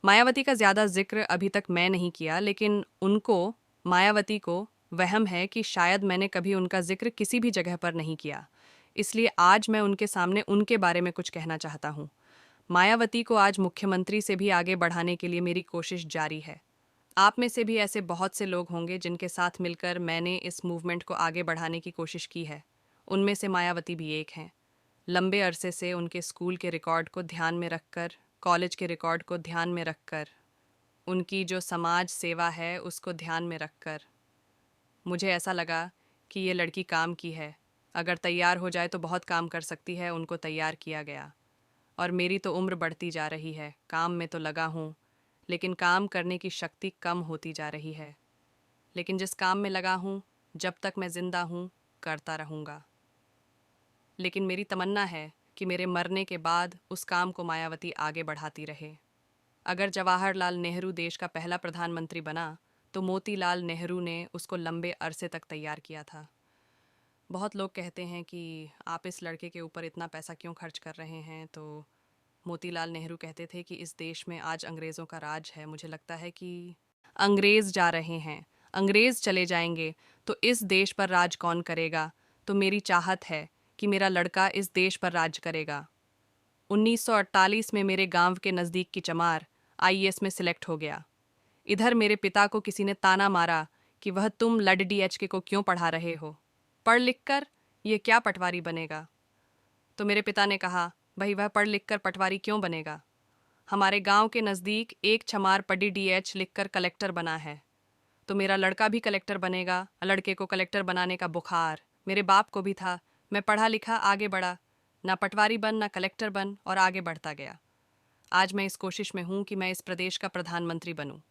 मायावती का ज़्यादा जिक्र अभी तक मैं नहीं किया, लेकिन मायावती को वहम है कि शायद मैंने कभी उनका जिक्र किसी भी जगह पर नहीं किया। इसलिए आज मैं उनके सामने उनके बारे में कुछ कहना चाहता हूँ। मायावती को आज मुख्यमंत्री से भी आगे बढ़ाने के लिए मेरी कोशिश जारी है। आप में से भी ऐसे बहुत से लोग होंगे जिनके साथ मिलकर मैंने इस मूवमेंट को आगे बढ़ाने की कोशिश की है। उनमें से मायावती भी एक हैं। लंबे अरसे से उनके स्कूल के रिकॉर्ड को ध्यान में रखकर, कॉलेज के रिकॉर्ड को ध्यान में रखकर, उनकी जो समाज सेवा है उसको ध्यान में रखकर मुझे ऐसा लगा कि ये लड़की काम की है। अगर तैयार हो जाए तो बहुत काम कर सकती है। उनको तैयार किया गया। और मेरी तो उम्र बढ़ती जा रही है। काम में तो लगा हूँ, लेकिन काम करने की शक्ति कम होती जा रही है। लेकिन जिस काम में लगा हूँ, जब तक मैं जिंदा हूँ करता रहूँगा। लेकिन मेरी तमन्ना है कि मेरे मरने के बाद उस काम को मायावती आगे बढ़ाती रहे। अगर जवाहरलाल नेहरू देश का पहला प्रधानमंत्री बना तो मोतीलाल नेहरू ने उसको लंबे अरसे तक तैयार किया था। बहुत लोग कहते हैं कि आप इस लड़के के ऊपर इतना पैसा क्यों खर्च कर रहे हैं, तो मोतीलाल नेहरू कहते थे कि इस देश में आज अंग्रेज़ों का राज है। मुझे लगता है कि अंग्रेज़ जा रहे हैं, अंग्रेज़ चले जाएंगे तो इस देश पर राज कौन करेगा। तो मेरी चाहत है कि मेरा लड़का इस देश पर राज करेगा। 1948 में मेरे गांव के नज़दीक की चमार आईएएस में सिलेक्ट हो गया। इधर मेरे पिता को किसी ने ताना मारा कि वह तुम लड-डीएचके को क्यों पढ़ा रहे हो, पढ़ लिख कर ये क्या पटवारी बनेगा। तो मेरे पिता ने कहा, भाई वह पढ़ लिख कर पटवारी क्यों बनेगा। हमारे गांव के नज़दीक एक छमार पढ़ी डीएच लिखकर कलेक्टर बना है, तो मेरा लड़का भी कलेक्टर बनेगा। लड़के को कलेक्टर बनाने का बुखार मेरे बाप को भी था। मैं पढ़ा लिखा आगे बढ़ा, ना पटवारी बन ना कलेक्टर बन, और आगे बढ़ता गया। आज मैं इस कोशिश में हूँ कि मैं इस प्रदेश का प्रधानमंत्री बनूँ।